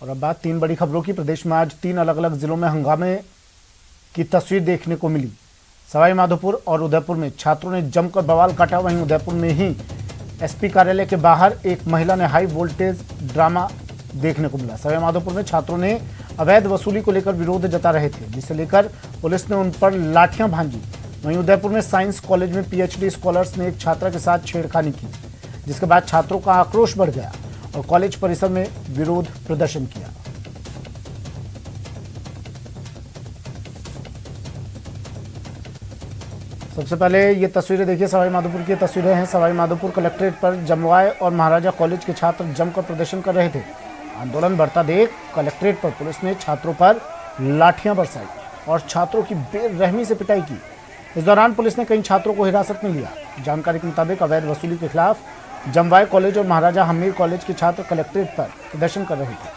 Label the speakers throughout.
Speaker 1: और अब बात तीन बड़ी खबरों की। प्रदेश में आज तीन अलग अलग जिलों में हंगामे की तस्वीर देखने को मिली। सवाई माधोपुर और उदयपुर में छात्रों ने जमकर बवाल काटा। वहीं उदयपुर में ही एसपी कार्यालय के बाहर एक महिला ने हाई वोल्टेज ड्रामा देखने को मिला। सवाई माधोपुर में छात्रों ने अवैध वसूली को लेकर विरोध जता रहे थे, जिसे लेकर पुलिस ने उन पर लाठियां भांजी। वहीं उदयपुर में साइंस कॉलेज में पीएचडी स्कॉलर्स ने एक छात्रा के साथ छेड़खानी की, जिसके बाद छात्रों का आक्रोश बढ़ गया और कॉलेज परिसर में विरोध प्रदर्शन किया। सबसे पहले ये तस्वीरें देखिए, सवाई माधोपुर की तस्वीरें हैं। सवाई माधोपुर कलेक्ट्रेट पर जमवाय और महाराजा कॉलेज के छात्र जमकर प्रदर्शन कर रहे थे। आंदोलन बढ़ता देख कलेक्ट्रेट पर पुलिस ने छात्रों पर लाठियां बरसाई और छात्रों की बेरहमी से पिटाई की। इस दौरान पुलिस ने कई छात्रों को हिरासत में लिया। जानकारी के मुताबिक अवैध वसूली के खिलाफ जमवाय कॉलेज और महाराजा हमीर कॉलेज के छात्र कलेक्ट्रेट पर प्रदर्शन कर रहे थे।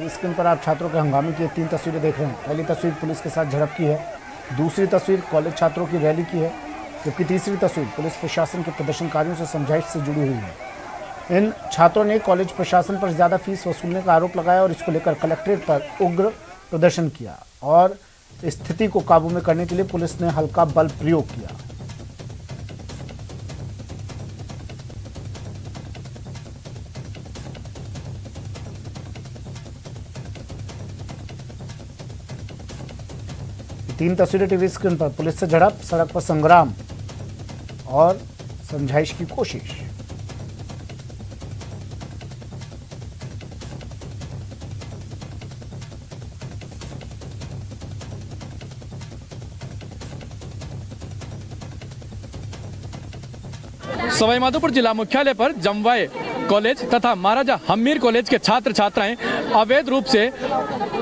Speaker 1: स्क्रीन पर आप छात्रों के हंगामे की तीन तस्वीरें देख रहे हैं। पहली तस्वीर पुलिस के साथ झड़प की है, दूसरी तस्वीर कॉलेज छात्रों की रैली की है, जबकि तीसरी तस्वीर पुलिस प्रशासन के प्रदर्शनकारियों से समझाइश से जुड़ी हुई है। इन छात्रों ने कॉलेज प्रशासन पर ज्यादा फीस वसूलने का आरोप लगाया और इसको लेकर कलेक्ट्रेट पर उग्र प्रदर्शन किया और स्थिति को काबू में करने के लिए पुलिस ने हल्का बल प्रयोग किया। तीन तस्वीरें टीवी स्क्रीन पर। पुलिस से झड़प, सड़क पर संग्राम और समझाइश की कोशिश।
Speaker 2: सवाई माधोपुर जिला मुख्यालय पर जमवाय कॉलेज तथा महाराजा हमीर कॉलेज के छात्र छात्राएं अवैध रूप से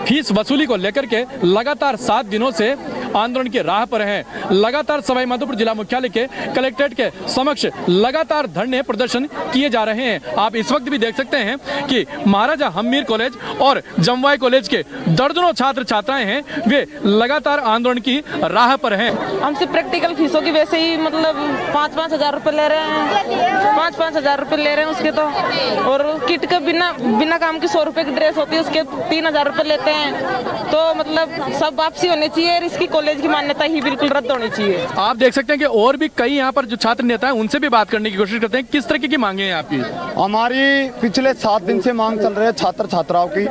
Speaker 2: फीस वसूली को लेकर के लगातार 7 दिनों से आंदोलन की राह पर हैं। लगातार सवाई माधोपुर जिला मुख्यालय के कलेक्ट्रेट के समक्ष लगातार धरने प्रदर्शन किए जा रहे हैं। आप इस वक्त भी देख सकते हैं कि महाराजा हमीर कॉलेज और जमवाय कॉलेज के दर्जनों छात्र छात्राएं हैं, वे लगातार आंदोलन की राह पर हैं।
Speaker 3: हमसे प्रैक्टिकल फीसों की वैसे ही मतलब 5-5 हजार रुपए ले रहे हैं, 5-5 हजार रुपए ले रहे हैं उसके तो, और किट के बिना काम की 100 रुपए की ड्रेस होती है उसके 3 हजार रुपए लेते हैं। तो मतलब सब वापसी होनी चाहिए और इसकी कॉलेज की मान्यता ही बिल्कुल रद्द होनी चाहिए।
Speaker 2: आप देख सकते हैं कि और भी कई यहाँ पर जो छात्र नेता हैं उनसे भी बात करने की कोशिश करते हैं। किस तरह की मांगे हैं आपकी?
Speaker 4: हमारी पिछले 7 दिन से मांग चल रही है छात्र छात्राओं की।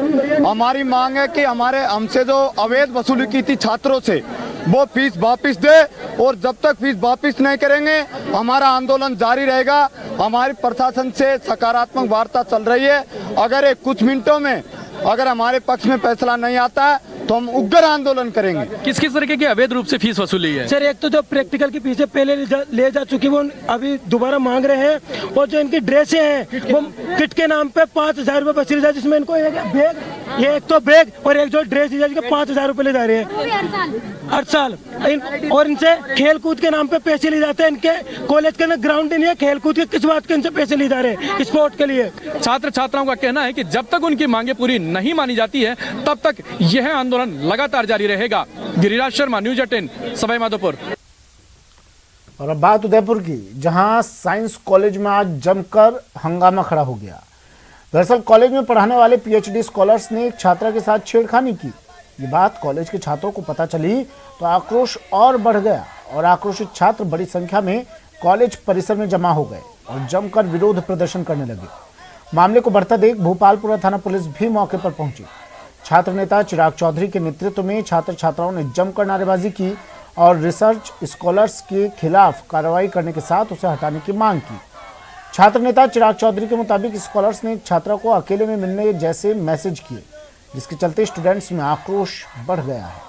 Speaker 4: हमारी मांग है कि हमसे जो अवैध वसूली की थी छात्रों से, वो फीस वापस दे, और जब तक फीस वापस नहीं करेंगे हमारा आंदोलन जारी रहेगा। हमारी प्रशासन से सकारात्मक वार्ता चल रही है। अगर कुछ मिनटों में अगर हमारे पक्ष में फैसला नहीं आता है तो हम उग्र आंदोलन करेंगे।
Speaker 2: किस किस तरीके की अवैध रूप से फीस वसूली है?
Speaker 5: सर, एक तो जो प्रैक्टिकल की फीस पहले ले जा चुकी वो अभी दोबारा मांग रहे हैं, और जो इनकी ड्रेसें हैं वो किट के नाम पे 5,000 रुपए बच रही है, जिसमें इनको एक तो बैग और एक जो ड्रेस दी जाएगी 5,000 रुपए ले जा रहे हैं हर साल। और इनसे खेल कूद के नाम पे पैसे लिए जाते हैं। इनके कॉलेज के अंदर ग्राउंड ही नहीं है, खेल कूद के किस बात के इनसे पैसे लिए जा रहे हैं स्पोर्ट के लिए।
Speaker 2: छात्र छात्राओं का कहना है कि जब तक उनकी मांगे पूरी नहीं मानी जाती है तब तक यह आंदोलन लगातार जारी रहेगा। गिरिराज शर्मा, न्यूज़ 18, सवाई माधोपुर।
Speaker 1: और अब बात उदयपुर की, जहां साइंस कॉलेज में आज जमकर हंगामा खड़ा हो गया। दरअसल कॉलेज में पढ़ाने वाले पीएचडी स्कॉलर्स ने एक छात्रा के साथ छेड़खानी की। ये बात कॉलेज के छात्रों को पता चली तो आक्रोश और बढ़ गया और आक्रोशित छात्र बड़ी संख्या में कॉलेज परिसर में जमा हो गए और जमकर विरोध प्रदर्शन करने लगे। मामले को बढ़ता देख भोपालपुरा थाना पुलिस भी मौके पर पहुंची। छात्र नेता चिराग चौधरी के नेतृत्व में छात्र छात्राओं ने जमकर नारेबाजी की और रिसर्च स्कॉलर्स के खिलाफ कार्रवाई करने के साथ उसे हटाने की मांग की। छात्र नेता चिराग चौधरी के मुताबिक स्कॉलर्स ने एक छात्रा को अकेले में मिलने जैसे मैसेज किए, जिसके चलते स्टूडेंट्स में आक्रोश बढ़ गया है।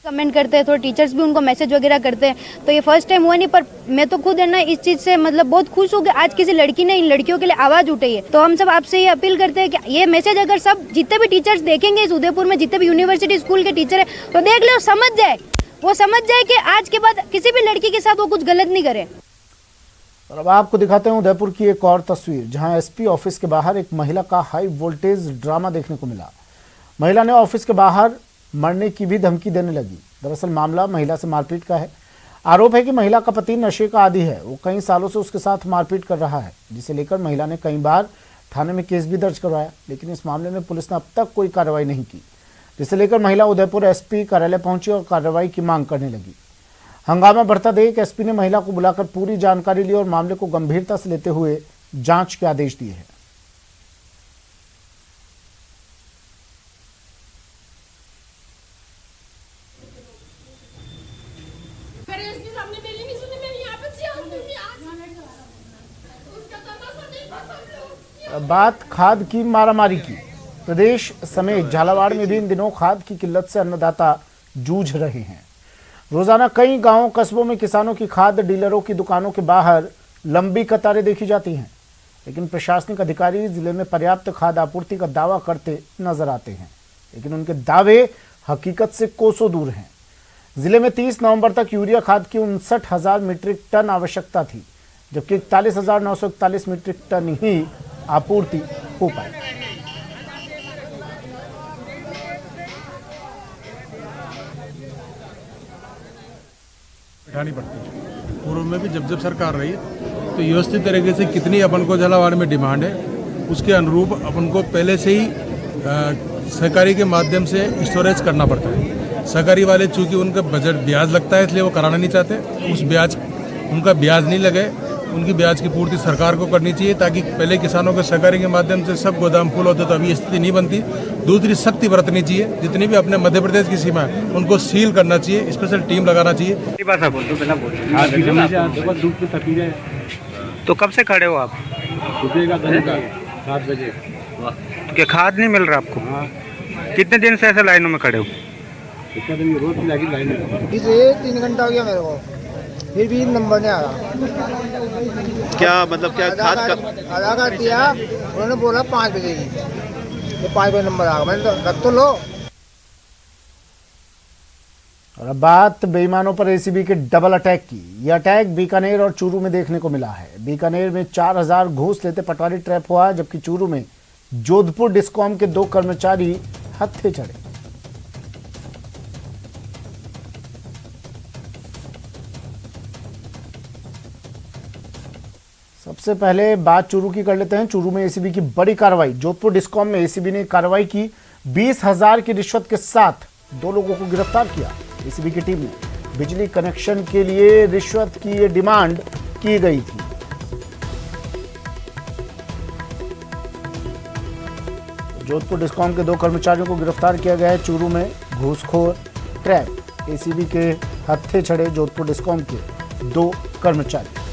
Speaker 6: कमेंट करते हैं, थोड़े टीचर्स भी उनको मैसेज वगैरह करते हैं। तो ये फर्स्ट टाइम हुआ नहीं, पर मैं तो खुद है ना इस चीज से मतलब बहुत खुश हूँ कि आज किसी लड़की ने इन लड़कियों के लिए आवाज उठाई है। तो हम सब आपसे ये अपील करते हैं कि ये मैसेज अगर सब जितने भी टीचर्स देखेंगे इस उदयपुर में, जितने भी यूनिवर्सिटी स्कूल के टीचर है, तो देख ले, वो समझ जाए कि आज के बाद किसी भी लड़की के साथ वो कुछ गलत नहीं करे।
Speaker 1: और अब आपको दिखाते हैं उदयपुर की एक और तस्वीर, जहां एसपी ऑफिस के बाहर एक महिला का हाई वोल्टेज ड्रामा देखने को मिला। महिला ने ऑफिस के बाहर मरने की भी धमकी देने लगी। दरअसल मामला महिला से मारपीट का है। आरोप है कि महिला का पति नशे का आदी है। वो कई सालों से उसके साथ मारपीट कर रहा है, जिसे लेकर महिला ने कई बार थाने में केस भी दर्ज करवाया, लेकिन इस मामले में पुलिस ने अब तक कोई कार्रवाई नहीं की, जिसे लेकर महिला उदयपुर एसपी कार्यालय पहुंची और कार्रवाई की मांग करने लगी। हंगामा बढ़ता देख एसपी ने महिला को बुलाकर पूरी जानकारी ली और मामले को गंभीरता से लेते हुए जांच के आदेश दिए हैं। बात खाद की मारामारी की। प्रदेश समेत झालावाड़ में भी इन दिनों खाद की किल्लत से अन्नदाता जूझ रहे हैं। रोजाना कई गांवों कस्बों में किसानों की खाद डीलरों की दुकानों के बाहर लंबी कतारें देखी जाती हैं, लेकिन प्रशासनिक अधिकारी जिले में पर्याप्त खाद आपूर्ति का दावा करते नजर आते हैं, लेकिन उनके दावे हकीकत से कोसों दूर हैं। जिले में 30 नवंबर तक यूरिया खाद की 59,000 मीट्रिक टन आवश्यकता थी, जबकि 41,941 मीट्रिक टन ही आपूर्ति हो पाई।
Speaker 7: उठानी पड़ती है। पूर्व में भी जब सरकार रही तो व्यवस्थित तरीके से कितनी अपन को झालावाड़ में डिमांड है उसके अनुरूप अपन को पहले से ही सहकारी के माध्यम से स्टोरेज करना पड़ता है। सहकारी वाले चूंकि उनका बजट ब्याज लगता है इसलिए वो कराना नहीं चाहते। उस ब्याज उनका ब्याज नहीं लगे, उनकी ब्याज की पूर्ति सरकार को करनी चाहिए, ताकि पहले किसानों के सहकारी के माध्यम से सब गोदाम फुल होते तो अभी स्थिति नहीं बनती। दूसरी सख्ती बरतनी चाहिए, जितनी भी अपने मध्य प्रदेश की सीमा है उनको सील करना चाहिए, स्पेशल टीम लगाना चाहिए।
Speaker 8: तो कब से खड़े हो आप?
Speaker 7: सुबह का 7 बजे।
Speaker 8: क्या खाद नहीं मिल रहा आपको? कितने दिन से ऐसे लाइनों में खड़े हो?
Speaker 7: कितना दिन रोज की लगी लाइन में?
Speaker 9: 3 घंटा हो गया मेरे को, फिर भी नंबर नहीं आ रहा।
Speaker 8: क्या मतलब क्या खाद का
Speaker 9: आधा कर दिया, उन्होंने बोला 5 बजे की, तो 5 बजे नंबर आ गया। मैंने तो रख तो लो।
Speaker 1: और अब बात बेईमानों पर एसीबी के डबल अटैक की। यह अटैक बीकानेर और चूरू में देखने को मिला है। बीकानेर में 4000 घूस लेते पटवारी ट्रैप हुआ, जबकि चूरू में जोधपुर डिस्कॉम के 2 कर्मचारी हत्थे चढ़े। सबसे पहले बात चूरू की कर लेते हैं। चूरू में एसीबी की बड़ी कार्रवाई। जोधपुर डिस्कॉम में एसीबी ने कार्रवाई की। 20,000 की रिश्वत के साथ 2 लोगों को गिरफ्तार किया। एसीबी की टीम ने बिजली कनेक्शन के लिए रिश्वत की डिमांड की गई थी। जोधपुर डिस्कॉम के 2 कर्मचारियों को गिरफ्तार किया गया है। चूरू में घूसखोर ट्रैप, एसीबी के हत्थे चढ़े जोधपुर डिस्कॉम के 2 कर्मचारी।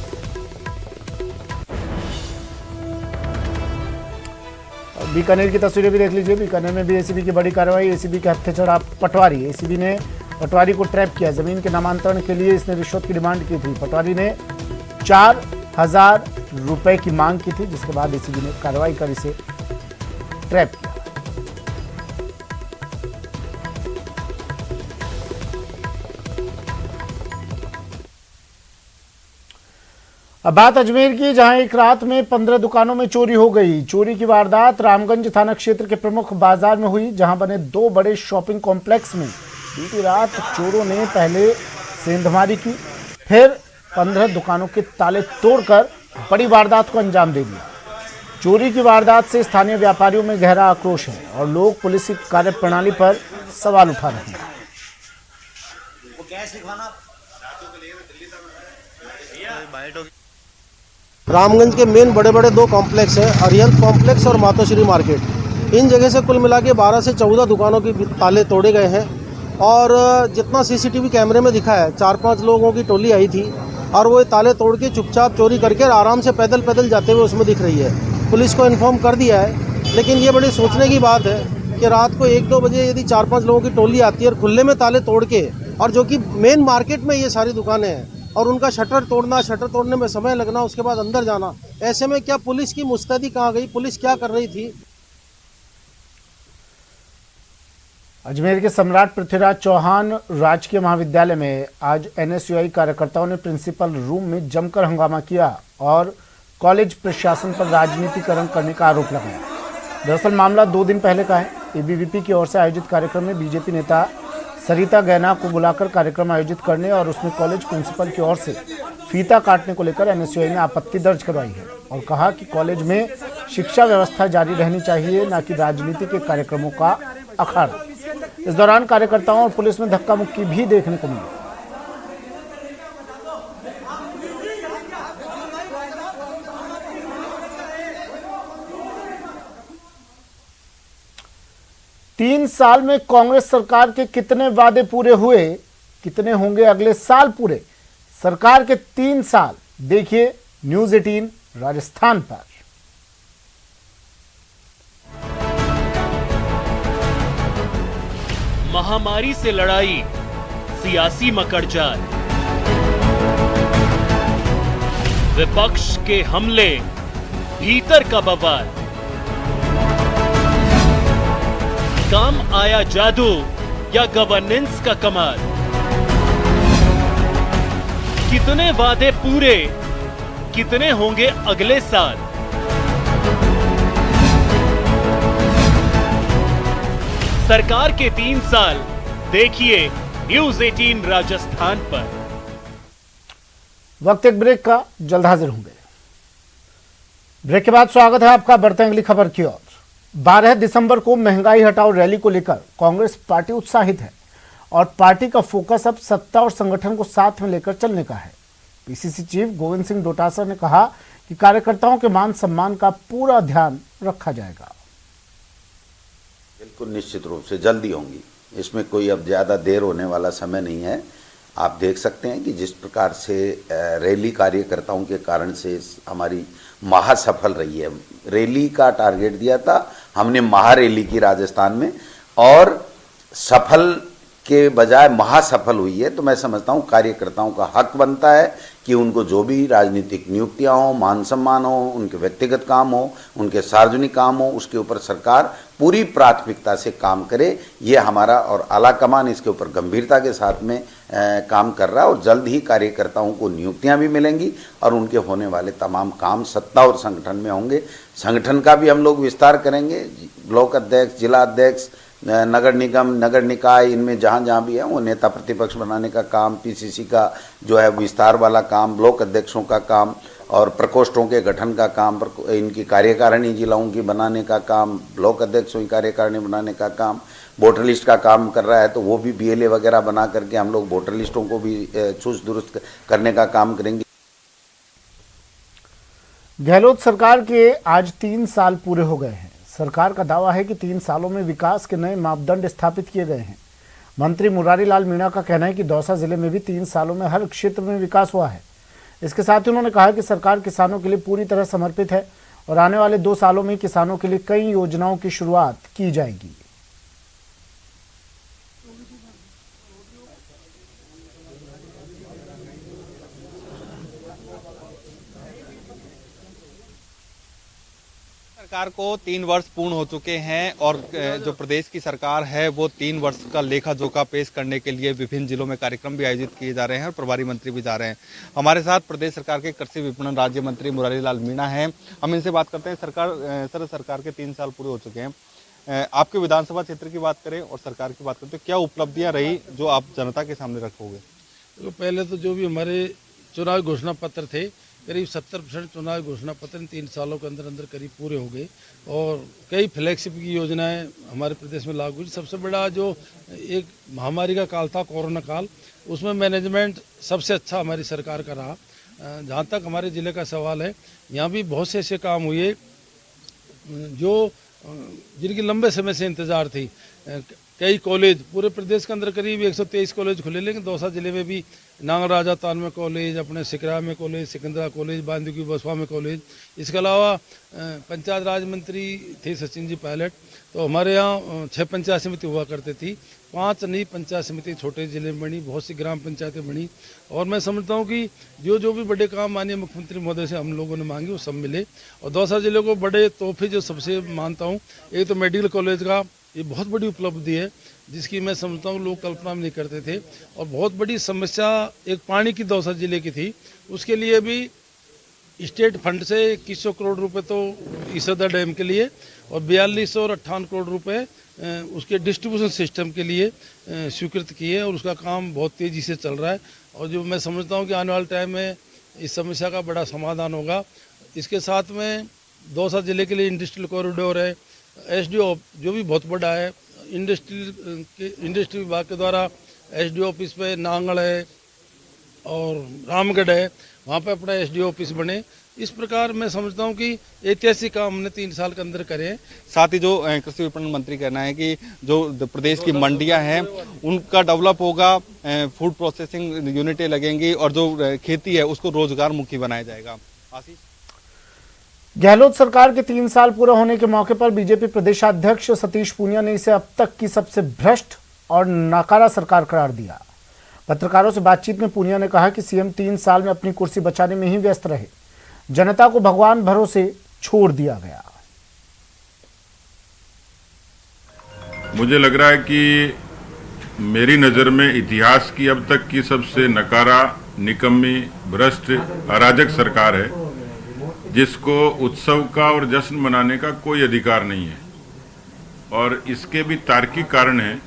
Speaker 1: बीकानेर की तस्वीरें भी देख लीजिए। बीकानेर में भी एसीबी की बड़ी कार्रवाई। एसीबी के हत्थे चढ़ा पटवारी। एसीबी ने पटवारी को ट्रैप किया। जमीन के नामांतरण के लिए इसने रिश्वत की डिमांड की थी। पटवारी ने 4,000 रुपए की मांग की थी, जिसके बाद एसीबी ने कार्रवाई कर इसे ट्रैप किया। अब बात अजमेर की, जहां एक रात में 15 दुकानों में चोरी हो गई। चोरी की वारदात रामगंज थाना क्षेत्र के प्रमुख बाजार में हुई, जहां बने 2 बड़े शॉपिंग कॉम्प्लेक्स में बीती रात चोरों ने पहले सेंधमारी की, फिर 15 दुकानों के ताले तोड़कर बड़ी वारदात को अंजाम दे दिया। चोरी की वारदात से स्थानीय व्यापारियों में गहरा आक्रोश है और लोग पुलिस की कार्यप्रणाली पर सवाल उठा रहे हैं।
Speaker 10: रामगंज के मेन बड़े बड़े 2 कॉम्प्लेक्स हैं, अरिहंत कॉम्प्लेक्स और मातोश्री मार्केट। इन जगह से कुल मिला के 12 से 14 दुकानों के ताले तोड़े गए हैं और जितना सीसीटीवी कैमरे में दिखा है 4-5 लोगों की टोली आई थी और वो ताले तोड़ के चुपचाप चोरी करके आराम से पैदल जाते हुए उसमें दिख रही है। पुलिस को इन्फॉर्म कर दिया है, लेकिन ये बड़ी सोचने की बात है कि रात को 1-2 बजे यदि 4-5 लोगों की टोली आती है और खुले में ताले तोड़ के, और जो कि मेन मार्केट में ये सारी दुकानें हैं, और उनका शटर तोड़ने में समय लगना, उसके बाद अंदर जाना, ऐसे में क्या पुलिस की मुस्तैदी कहाँ गई? पुलिस क्या कर रही थी?
Speaker 1: अजमेर के सम्राट पृथ्वीराज चौहान राजकीय महाविद्यालय में आज एनएसयूआई कार्यकर्ताओं ने प्रिंसिपल रूम में जमकर हंगामा किया और कॉलेज प्रशासन पर राजनीतिकरण करने का आरोप लगाया। दरअसल मामला 2 दिन पहले का है। एबीवीपी की ओर से आयोजित कार्यक्रम में बीजेपी नेता सरिता गैना को बुलाकर कार्यक्रम आयोजित करने और उसमें कॉलेज प्रिंसिपल की ओर से फीता काटने को लेकर एनएसयूआई ने आपत्ति दर्ज करवाई है और कहा कि कॉलेज में शिक्षा व्यवस्था जारी रहनी चाहिए, न कि राजनीति के कार्यक्रमों का अखाड़ा। इस दौरान कार्यकर्ताओं और पुलिस में धक्का मुक्की भी देखने को मिली। तीन साल में कांग्रेस सरकार के कितने वादे पूरे हुए, कितने होंगे अगले साल पूरे? सरकार के 3 साल देखिए न्यूज़ 18 राजस्थान पर।
Speaker 11: महामारी से लड़ाई, सियासी मकड़जाल, विपक्ष के हमले, भीतर का बवाल, काम आया जादू या गवर्नेंस का कमाल, कितने वादे पूरे, कितने होंगे अगले साल? सरकार के 3 साल देखिए न्यूज़ 18 राजस्थान पर।
Speaker 1: वक्त एक ब्रेक का, जल्द हाजिर होंगे। ब्रेक के बाद स्वागत है आपका। बढ़ते हैं अगली खबर की ओर। 12 दिसंबर को महंगाई हटाओ रैली को लेकर कांग्रेस पार्टी उत्साहित है और पार्टी का फोकस अब सत्ता और संगठन को साथ में लेकर चलने का है। पीसीसी चीफ गोविंद सिंह डोटासरा ने कहा कि कार्यकर्ताओं के मान सम्मान का पूरा ध्यान रखा जाएगा।
Speaker 12: बिल्कुल निश्चित रूप से जल्दी होंगी, इसमें कोई अब ज़्यादा देर होने वाला समय नहीं है। आप देख सकते हैं कि जिस प्रकार से रैली कार्यकर्ताओं के कारण से हमारी महासफल रही है। रैली का टारगेट दिया था, हमने महारैली की राजस्थान में और सफल के बजाय महासफल हुई है। तो मैं समझता हूँ कार्यकर्ताओं का हक बनता है कि उनको जो भी राजनीतिक नियुक्तियां हो, मान सम्मान हो, उनके व्यक्तिगत काम हो, उनके सार्वजनिक काम हो, उसके ऊपर सरकार पूरी प्राथमिकता से काम करे। ये हमारा और आला कमान इसके ऊपर गंभीरता के साथ में काम कर रहा है और जल्द ही कार्यकर्ताओं को नियुक्तियां भी मिलेंगी और उनके होने वाले तमाम काम सत्ता और संगठन में होंगे। संगठन का भी हम लोग विस्तार करेंगे। ब्लॉक अध्यक्ष, जिला अध्यक्ष, नगर निगम, नगर निकाय, इनमें जहाँ जहाँ भी है वो नेता प्रतिपक्ष बनाने का काम, पीसीसी का जो है विस्तार वाला काम, ब्लॉक अध्यक्षों का काम और प्रकोष्ठों के गठन का काम, इनकी कार्यकारिणी जिलाओं की बनाने का काम, ब्लॉक अध्यक्षों की कार्यकारिणी बनाने का काम, वोटर लिस्ट का काम कर रहा है तो वो भी बीएलए वगैरह बना करके हम लोग वोटर लिस्टों को भी चुस्त दुरुस्त करने का काम करेंगे।
Speaker 1: गहलोत सरकार के आज 3 साल पूरे हो गए हैं। सरकार का दावा है कि 3 सालों में विकास के नए मापदंड स्थापित किए गए हैं। मंत्री मुरारी लाल मीणा का कहना है कि दौसा जिले में भी 3 सालों में हर क्षेत्र में विकास हुआ है। इसके साथ ही उन्होंने कहा कि सरकार किसानों के लिए पूरी तरह समर्पित है और आने वाले 2 सालों में किसानों के लिए कई योजनाओं की शुरुआत की जाएगी।
Speaker 13: सरकार को 3 वर्ष पूर्ण हो चुके हैं और जो प्रदेश की सरकार है वो 3 वर्ष का लेखा जोखा पेश करने के लिए विभिन्न जिलों में कार्यक्रम भी आयोजित किए जा रहे हैं और प्रभारी मंत्री भी जा रहे हैं। हमारे साथ प्रदेश सरकार के कृषि विपणन राज्य मंत्री मुरारी लाल मीणा हैं। हम इनसे बात करते हैं। सरकार के 3 साल पूरे हो चुके हैं। आपके विधानसभा क्षेत्र की बात करें और सरकार की बात करें तो क्या उपलब्धियाँ रही जो आप जनता के सामने रखोगे?
Speaker 7: तो पहले तो जो भी हमारे चुनावी घोषणा पत्र थे, करीब 70% चुनावी घोषणा पत्र 3 सालों के अंदर अंदर करीब पूरे हो गए और कई फ्लैगशिप की योजनाएं हमारे प्रदेश में लागू हुई। सबसे बड़ा जो एक महामारी का काल था, कोरोना काल, उसमें मैनेजमेंट सबसे अच्छा हमारी सरकार का रहा। जहां तक हमारे ज़िले का सवाल है, यहाँ भी बहुत से ऐसे काम हुए जो जिनकी लंबे समय से इंतज़ार थी। कई कॉलेज पूरे प्रदेश के अंदर करीब 123 कॉलेज खुले, लेकिन दौसा जिले में भी नांगराजा तान में कॉलेज, अपने सिकरा में कॉलेज, सिकंदरा कॉलेज, बांदुकी बसवा में कॉलेज। इसके अलावा पंचायत राज मंत्री थे सचिन जी पायलट, तो हमारे यहाँ 6 पंचायत समिति हुआ करती थी। 5 नई पंचायत समिति छोटे जिले में बनी, बहुत सी ग्राम पंचायतें बनी और मैं समझता हूँ कि जो भी बड़े काम माननीय मुख्यमंत्री महोदय से हम लोगों ने मांगे वो सब मिले। और दौसा जिले को बड़े तोहफे जो सबसे मानता हूँ, एक तो मेडिकल कॉलेज का ये बहुत बड़ी उपलब्धि है जिसकी मैं समझता हूँ लोग कल्पना में नहीं करते थे। और बहुत बड़ी समस्या एक पानी की दौसा जिले की थी, उसके लिए भी स्टेट फंड से 2100 करोड़ रुपए तो ईसदा डैम के लिए और 4258 करोड़ रुपए उसके डिस्ट्रीब्यूशन सिस्टम के लिए स्वीकृत किए और उसका काम बहुत तेज़ी से चल रहा है और जो मैं समझता हूँ कि आने वाले टाइम में इस समस्या का बड़ा समाधान होगा। इसके साथ में दौसा जिले के लिए इंडस्ट्रियल कॉरिडोर है, एसडीओ जो भी बहुत बड़ा है, इंडस्ट्री विभाग के द्वारा एसडीओ ऑफिस पे नांगल है और रामगढ़ है, वहाँ पे अपना एसडीओ ऑफिस बने। इस प्रकार मैं समझता हूँ कि ऐतिहासिक काम हमने 3 साल के अंदर करे हैं।
Speaker 13: साथ ही जो कृषि विपणन मंत्री कहना है कि जो प्रदेश की मंडियां हैं उनका डेवलप होगा, फूड प्रोसेसिंग यूनिटें लगेंगी और जो खेती है उसको रोजगार मुखी बनाया जाएगा। आशीष,
Speaker 1: गहलोत सरकार के 3 साल पूरा होने के मौके पर बीजेपी प्रदेशाध्यक्ष सतीश पूनिया ने इसे अब तक की सबसे भ्रष्ट और नाकारा सरकार करार दिया। पत्रकारों से बातचीत में पूनिया ने कहा कि सीएम 3 साल में अपनी कुर्सी बचाने में ही व्यस्त रहे, जनता को भगवान भरोसे छोड़ दिया गया।
Speaker 14: मुझे लग रहा है कि मेरी नजर में इतिहास की अब तक की सबसे नकारा, निकम्मी, भ्रष्ट, अराजक सरकार है, जिसको उत्सव का और जश्न मनाने का कोई अधिकार नहीं है। और इसके भी तार्किक कारण है।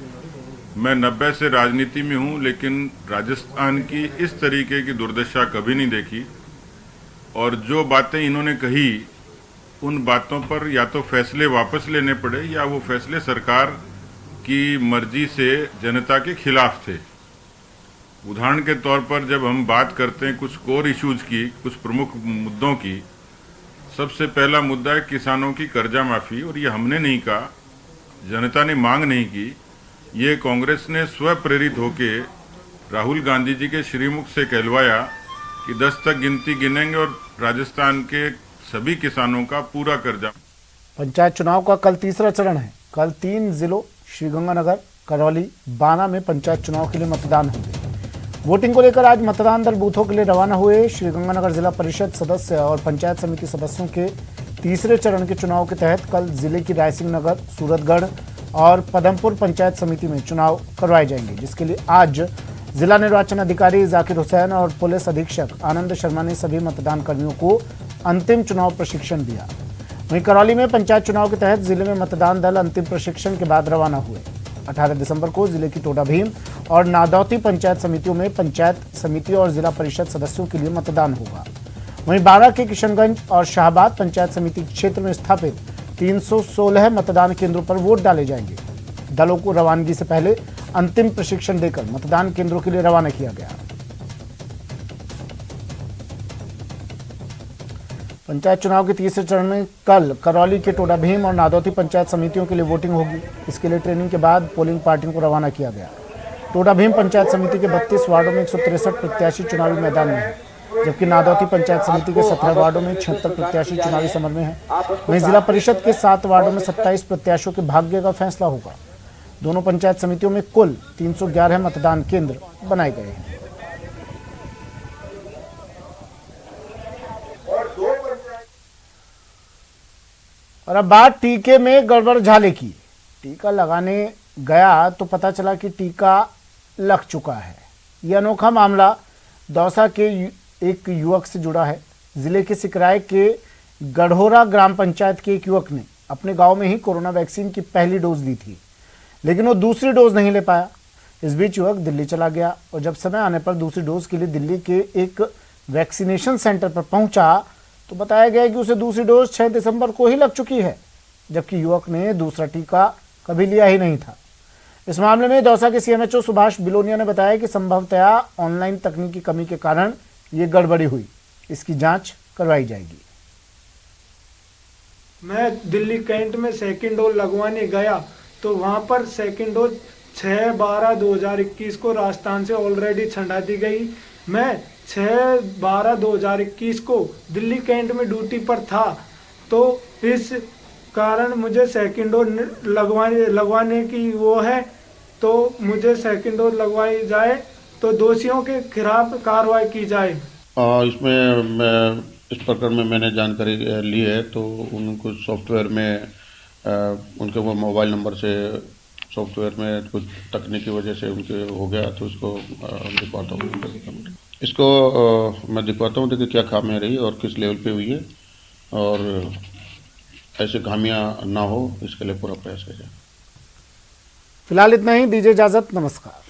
Speaker 14: मैं 90 से राजनीति में हूं, लेकिन राजस्थान की इस तरीके की दुर्दशा कभी नहीं देखी। और जो बातें इन्होंने कही, उन बातों पर या तो फैसले वापस लेने पड़े या वो फैसले सरकार की मर्जी से जनता के खिलाफ थे। उदाहरण के तौर पर जब हम बात करते हैं कुछ कोर इश्यूज की, कुछ प्रमुख मुद्दों की, सबसे पहला मुद्दा है किसानों की कर्जा माफी। और ये हमने नहीं कहा, जनता ने मांग नहीं की, ये कांग्रेस ने स्व प्रेरित होके राहुल गांधी जी के श्रीमुख से कहलवाया कि 10 तक गिनती गिनेंगे और राजस्थान के सभी किसानों का पूरा कर्जा।
Speaker 1: पंचायत चुनाव का कल तीसरा चरण है। कल 3 जिलों श्रीगंगानगर, करौली, बाना में पंचायत चुनाव के लिए मतदान होंगे। वोटिंग को लेकर आज मतदान दल बूथों के लिए रवाना हुए। श्रीगंगानगर जिला परिषद सदस्य और पंचायत समिति सदस्यों के तीसरे चरण के चुनाव के तहत कल जिले की रायसिंह नगर, सूरतगढ़ और पदमपुर पंचायत समिति में चुनाव करवाए जाएंगे, जिसके लिए आज जिला निर्वाचन अधिकारी जाकिर हुसैन और पुलिस अधीक्षक आनंद शर्मा ने सभी मतदान कर्मियों को अंतिम चुनाव प्रशिक्षण दिया। वहीं करौली में पंचायत चुनाव के तहत जिले में मतदान दल अंतिम प्रशिक्षण के बाद रवाना हुए। 18 दिसंबर को जिले की टोडा भीम और नादौती पंचायत समितियों में पंचायत समिति और जिला परिषद सदस्यों के लिए मतदान होगा। वहीं बारा के किशनगंज और शाहबाद पंचायत समिति क्षेत्र में स्थापित 316 मतदान केंद्रों पर वोट डाले जाएंगे। दलों को रवानगी से पहले अंतिम प्रशिक्षण देकर मतदान केंद्रों के लिए रवाना किया गया। पंचायत चुनाव के तीसरे चरण में कल करौली के टोडा भीम और नादौती पंचायत समितियों के लिए वोटिंग होगी। इसके लिए ट्रेनिंग के बाद पोलिंग पार्टियों को रवाना किया गया। टोडा भीम पंचायत समिति के 32 वार्डों में 163 प्रत्याशी चुनावी मैदान में हैं, जबकि नादौती पंचायत समिति के 17 वार्डों में 76 प्रत्याशी चुनावी समर में हैं। वहीं जिला परिषद के 7 वार्डों में 27 प्रत्याशियों के भाग्य का फैसला होगा। दोनों पंचायत समितियों में कुल 311 मतदान केंद्र बनाए गए हैं। और अब बात टीके में गड़बड़ झाले की। टीका लगाने गया तो पता चला कि टीका लग चुका है। यह अनोखा मामला दौसा के एक युवक से जुड़ा है। जिले के सिकराय के गढ़ोरा ग्राम पंचायत के एक युवक ने अपने गांव में ही कोरोना वैक्सीन की पहली डोज ली थी, लेकिन वो दूसरी डोज नहीं ले पाया। इस बीच युवक दिल्ली चला गया और जब समय आने पर दूसरी डोज के लिए दिल्ली के एक वैक्सीनेशन सेंटर पर पहुंचा तो बताया गया कि उसे दूसरी डोज 6 दिसंबर को ही लग चुकी है, जबकि युवक ने दूसरा टीका कभी लिया ही नहीं था। इस मामले में दौसा के सीएमएचओ सुभाष बिलोनिया ने बताया कि संभवतया ऑनलाइन तकनीकी कमी के कारण ये गड़बड़ी हुई। इसकी जांच करवाई जाएगी।
Speaker 5: मैं दिल्ली कैंट में सेकेंड डोज लगवाने गया तो वहां पर सेकेंड डोज 6/12/2021 को राजस्थान से ऑलरेडी छंटा दी गई। मैं 6/12/2021 को दिल्ली कैंट में ड्यूटी पर था, तो इस कारण मुझे सेकेंड डोज लगवाने की वो है, तो मुझे सेकेंड डोज लगवाई जाए तो दोषियों के खिलाफ कार्रवाई की जाए।
Speaker 15: इसमें इस प्रकरण में मैंने जानकारी ली है, तो उनको सॉफ्टवेयर में उनके वो मोबाइल नंबर से सॉफ्टवेयर में कुछ तकनीकी वजह से उनके हो गया, तो उसको रिकॉर्ड इसको मैं दिखवाता हूँ देखिए क्या खामियाँ रही और किस लेवल पे हुई है, और ऐसे खामियाँ ना हो इसके लिए पूरा प्रयास किया जाए।
Speaker 1: फिलहाल इतना ही, दीजिए इजाजत, नमस्कार।